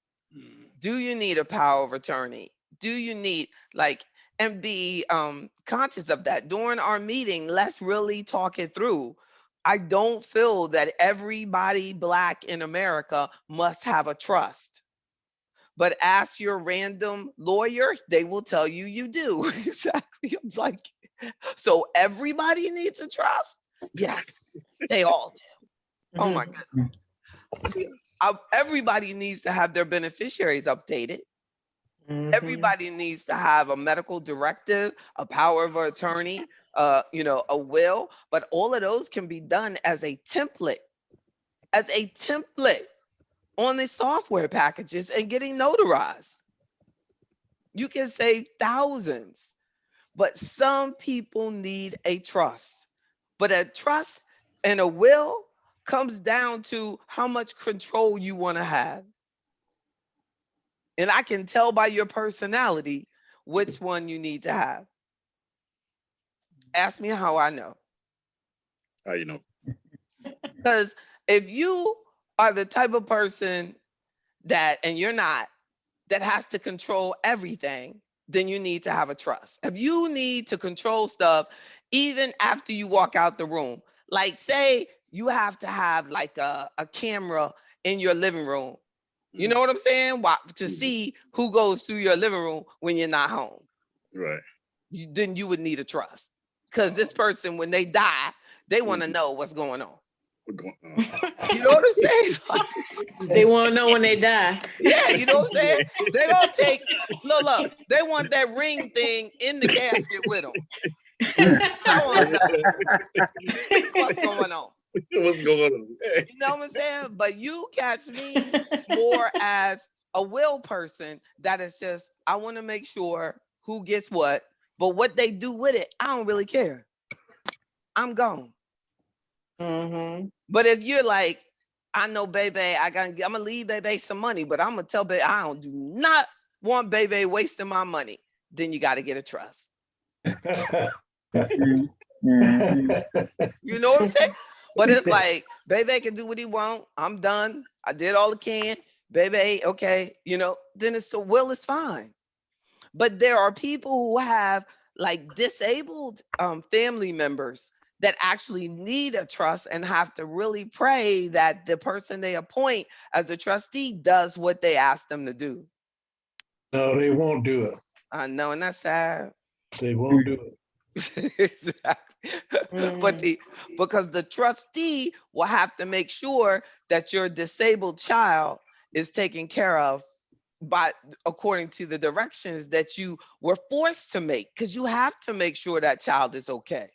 Do you need a power of attorney? Do you need like, and be conscious of that during our meeting? Let's really talk it through. I don't feel that everybody black in America must have a trust, but ask your random lawyer, they will tell you you do. Exactly. I'm like, so everybody needs a trust? Yes, they all do. Oh my goodness. Everybody needs to have their beneficiaries updated. Everybody needs to have a medical directive, a power of attorney, a will, but all of those can be done as a template on the software packages and getting notarized. You can save thousands, but some people need a trust. But a trust and a will comes down to how much control you want to have. And I can tell by your personality which one you need to have. Ask me how I know. How you know? Because if you are the type of person that, and you're not, that has to control everything, then you need to have a trust. If you need to control stuff, even after you walk out the room, like say you have to have like a camera in your living room. You know what I'm saying? To see who goes through your living room when you're not home. Right. Then you would need a trust. Because this person, when they die, they want to know what's going on. What's going on? You know what I'm saying? They want to know when they die. Yeah, you know what I'm saying? They're going to take, look, they want that ring thing in the casket with them. I want to know what's going on. What's going on? You know what I'm saying? But you catch me more as a will person that is just, I want to make sure who gets what, but what they do with it, I don't really care. I'm gone. But if you're like, I know baby, I'm gonna leave baby some money, but I'm gonna tell baby I don't do not want baby wasting my money, then you got to get a trust. Mhm. You know what I'm saying? But it's like, baby can do what he want. I'm done. I did all I can. Baby, okay, then it's the will is fine. But there are people who have like disabled family members that actually need a trust and have to really pray that the person they appoint as a trustee does what they ask them to do. No, they won't do it. I know, and that's sad. They won't do it. Exactly. But because the trustee will have to make sure that your disabled child is taken care of by according to the directions that you were forced to make, because you have to make sure that child is okay.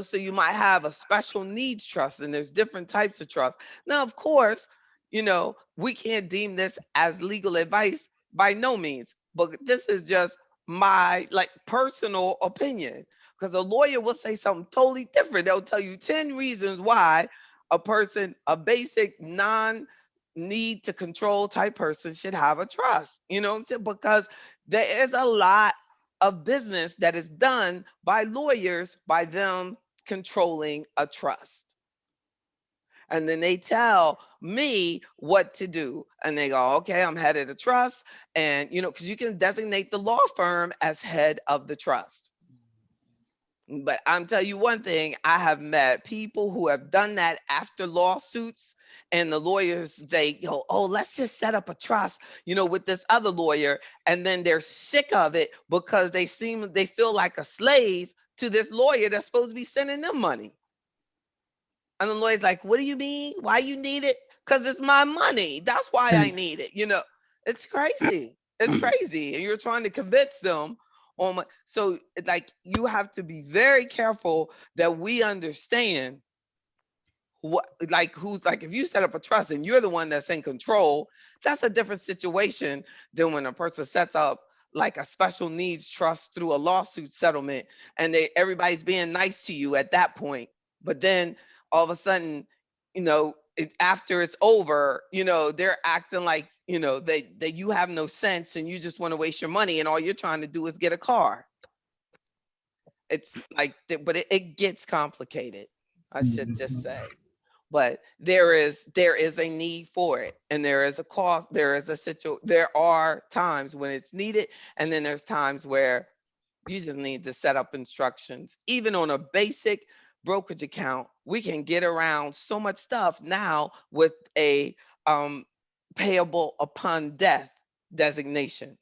So you might have a special needs trust, and there's different types of trust. Now, of course, we can't deem this as legal advice by no means, but this is just my like personal opinion, because a lawyer will say something totally different. They'll tell you 10 reasons why a basic non need to control type person should have a trust. You know what I'm saying? Because there is a lot of business that is done by lawyers by them controlling a trust. And then they tell me what to do. And they go, okay, I'm head of the trust. And, because you can designate the law firm as head of the trust. But I'm telling you one thing, I have met people who have done that after lawsuits, and the lawyers, they go, oh, let's just set up a trust, with this other lawyer. And then they're sick of it because they feel like a slave to this lawyer that's supposed to be sending them money. And the lawyer's like, what do you mean? Why you need it? Because it's my money. That's why I need it. It's crazy. It's crazy. And you're trying to convince them So like you have to be very careful that we understand what, like who's, like if you set up a trust and you're the one that's in control, that's a different situation than when a person sets up like a special needs trust through a lawsuit settlement and everybody's being nice to you at that point. But then all of a sudden, after it's over, they're acting like, that you have no sense and you just want to waste your money and all you're trying to do is get a car. It's like, but it gets complicated, I should just say. But there is a need for it, and there is a cost. There are times when it's needed, and then there's times where you just need to set up instructions. Even on a basic brokerage account, we can get around so much stuff now with a payable upon death designation.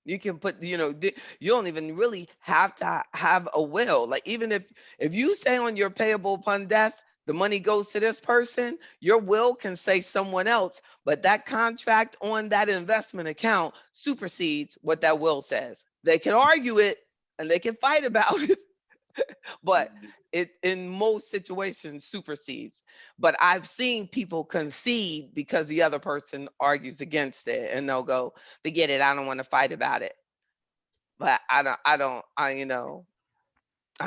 You can put, you don't even really have to have a will. Like even if you say on your payable upon death, the money goes to this person, your will can say someone else, but that contract on that investment account supersedes what that will says. They can argue it and they can fight about it, but it in most situations supersedes. But I've seen people concede because the other person argues against it and they'll go, forget it, I don't want to fight about it. But I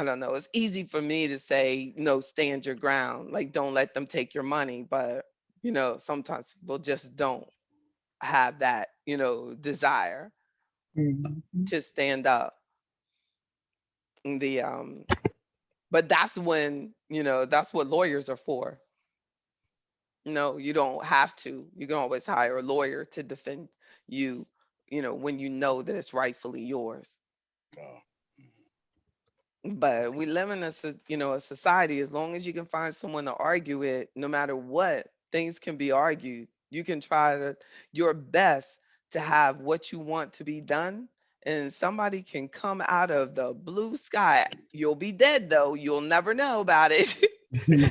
don't know. It's easy for me to say, no, stand your ground. Like, don't let them take your money. But, sometimes people just don't have that, desire Mhm. to stand up. The But that's when, that's what lawyers are for. No, you don't have to. You can always hire a lawyer to defend you, when you know that it's rightfully yours. God. But we live in a society, as long as you can find someone to argue with, no matter what, things can be argued. You can try your best to have what you want to be done, and somebody can come out of the blue sky. You'll be dead though, you'll never know about it,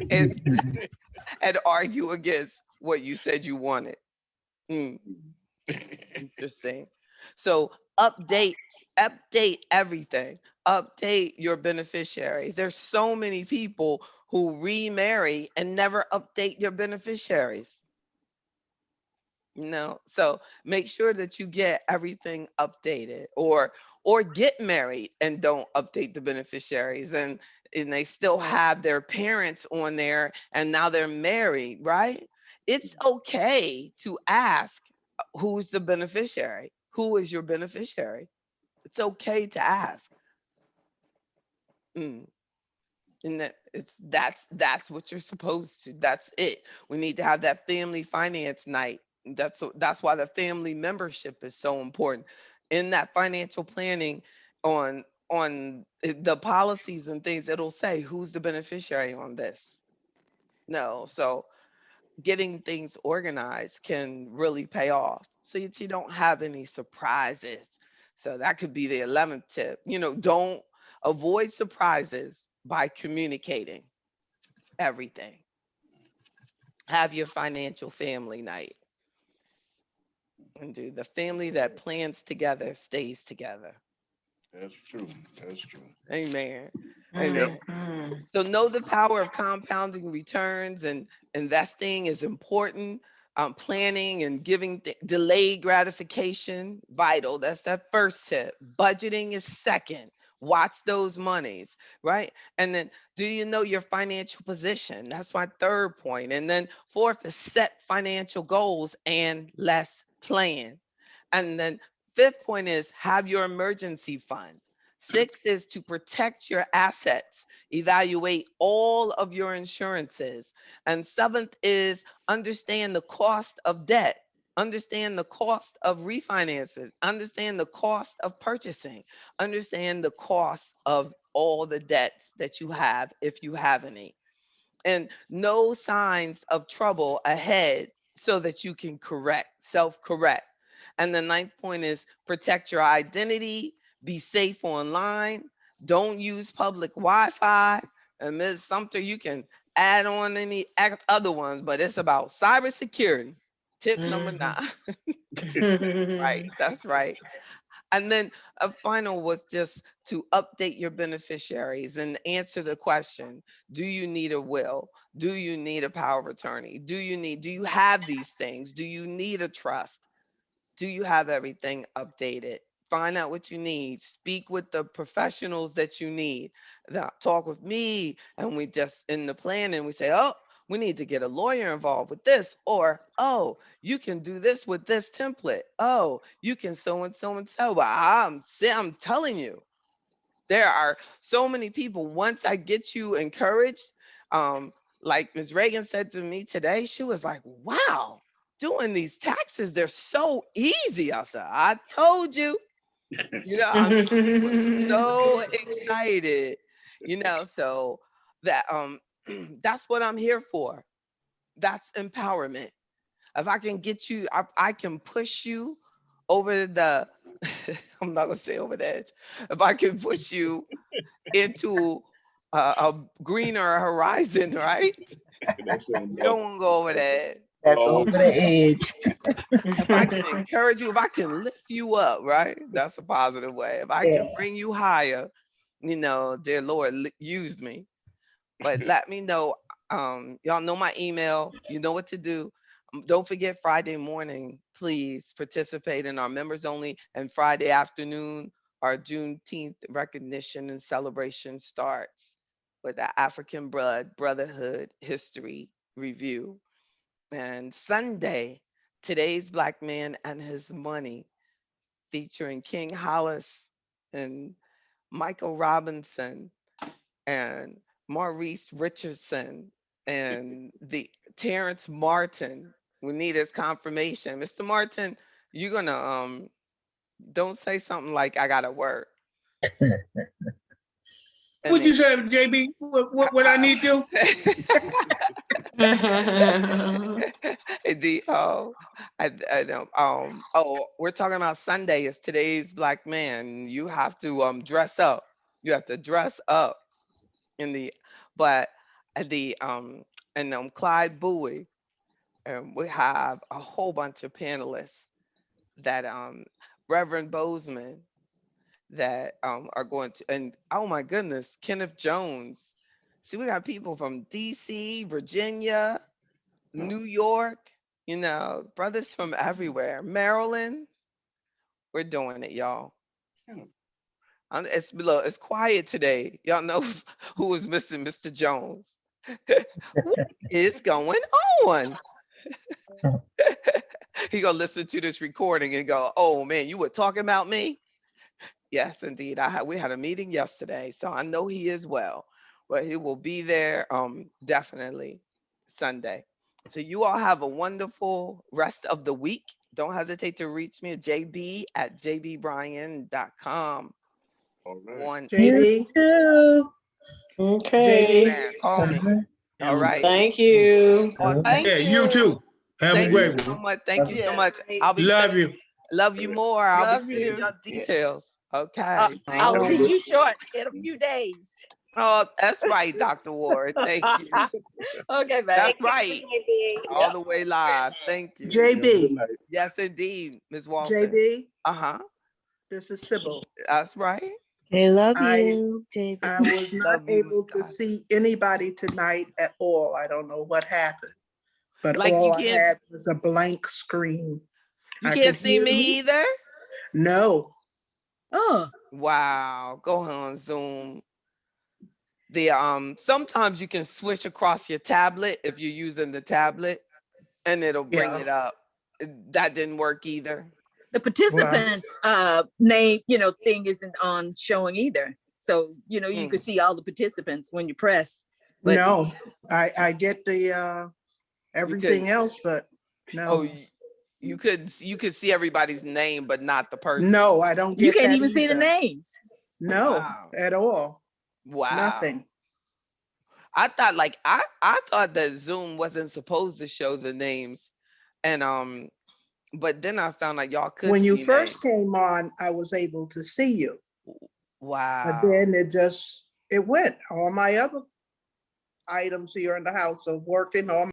and, and argue against what you said you wanted. Mm. Interesting. So update everything. Update your beneficiaries. There's so many people who remarry and never update your beneficiaries. So make sure that you get everything updated, or get married and don't update the beneficiaries, and they still have their parents on there and now they're married, right? It's okay to ask, who's the beneficiary? Who is your beneficiary? It's okay to ask. Mm. And that's what you're supposed to. That's it. We need to have that family finance night. That's why the family membership is so important. In that financial planning, on the policies and things, it'll say who's the beneficiary on this. No, so getting things organized can really pay off, so that you don't have any surprises. So that could be the 11th tip. Don't avoid surprises by communicating everything. Have your financial family night, and do the family that plans together stays together. That's true. That's true. Amen. Yep. Amen. So know the power of compounding returns, and investing is important. Planning and giving delayed gratification, vital. That's that first tip. Budgeting is second. Watch those monies, right? And then, do you know your financial position? That's my third point. And then fourth is set financial goals and less plan. And then fifth point is have your emergency fund. Six is to protect your assets, evaluate all of your insurances. And seventh is understand the cost of debt, understand the cost of refinances, understand the cost of purchasing, understand the cost of all the debts that you have if you have any, and no signs of trouble ahead so that you can self correct. And the ninth point is protect your identity, be safe online, don't use public Wi Fi. And Ms. Sumter, you can add on any other ones, but it's about cybersecurity. Tip number nine. Right, that's right. And then a final was just to update your beneficiaries and answer the question, do you need a will? Do you need a power of attorney? Do you have these things? Do you need a trust? Do you have everything updated? Find out what you need. Speak with the professionals that you need. Talk with me, and we just in the plan, and we say, oh, we need to get a lawyer involved with this, or oh, you can do this with this template. Oh, you can so and so and so. But I'm telling you, there are so many people. Once I get you encouraged, um, like Ms. Reagan said to me today, she was like, wow, doing these taxes, they're so easy. I said, I told you, she was so excited, so that that's what I'm here for. That's empowerment. If I can get you, I can push you over the I'm not gonna say over the edge. If I can push you into a greener horizon, right? That's You don't want to go over that. That's Oh, over the edge. If I can encourage you, if I can lift you up, right? That's a positive way. If I Yeah. can bring you higher, dear Lord, use me. But let me know. Y'all know my email. You know what to do. Don't forget Friday morning, please participate in our members only, and Friday afternoon, our Juneteenth recognition and celebration starts with the African Brotherhood History Review. And Sunday, today's Black Man and His Money, featuring King Hollis and Michael Robinson and Maurice Richardson and the Terrence Martin. We need his confirmation. Mr. Martin, you're gonna don't say something like I got a word. And What'd you then say, JB? What I need to do? the I don't we're talking about Sunday is today's Black Man. You have to dress up. You have to dress up in the but the and Clyde Bowie, and we have a whole bunch of panelists that Reverend Bozeman that are going to, and oh my goodness, Kenneth Jones. See, we got people from DC, Virginia, New York, brothers from everywhere. Maryland, we're doing it, y'all. It's quiet today. Y'all know who is missing, Mr. Jones. What is going on? He gonna listen to this recording and go, "Oh man, you were talking about me." Yes, indeed. We had a meeting yesterday, so I know he is well. But he will be there definitely Sunday. So you all have a wonderful rest of the week. Don't hesitate to reach me at jb@jbbryan.com all right. on You JB, too. Okay. man. Call me. Uh-huh. All right. Thank you. Awesome. Thank yeah, you you. too. Have a Thank you great so one. much. Thank you so Yes. much. I'll be Love you. love you more. I'll be Love sending you. y'all Yeah. details. Okay. Thank I'll All see you. right. you short in a few days. Oh, that's right, Dr. Ward. Thank you. Okay, That's babe. right. All Yep. the way live. Thank you. Have a good JB, night. Yes, indeed, Ms. Walton. JB, Uh-huh. this is Sybil. That's right. I love I you, JB. I was not Love you, Ms. able to Scott. see anybody tonight at all. I don't know what happened, but Like all I had was a blank screen. you I can't could see hear me you. either? No, Oh, Wow. Go on Zoom. The sometimes you can switch across your tablet if you're using the tablet and it'll bring yeah, it up. That didn't work either. the well, participants name, thing isn't on showing either. So, you could Mm. see all the participants when you press. But no. I get the You could everything else, but oh no, you could see everybody's name but not the person. no, I don't you get can't that even see the either. names. No, Wow. at all. Wow. Nothing. I thought I thought that Zoom wasn't supposed to show the names. And but then I found out y'all could When you see names. first came on, I was able to see you, but Wow. then it went. All my other items here in the house are working. All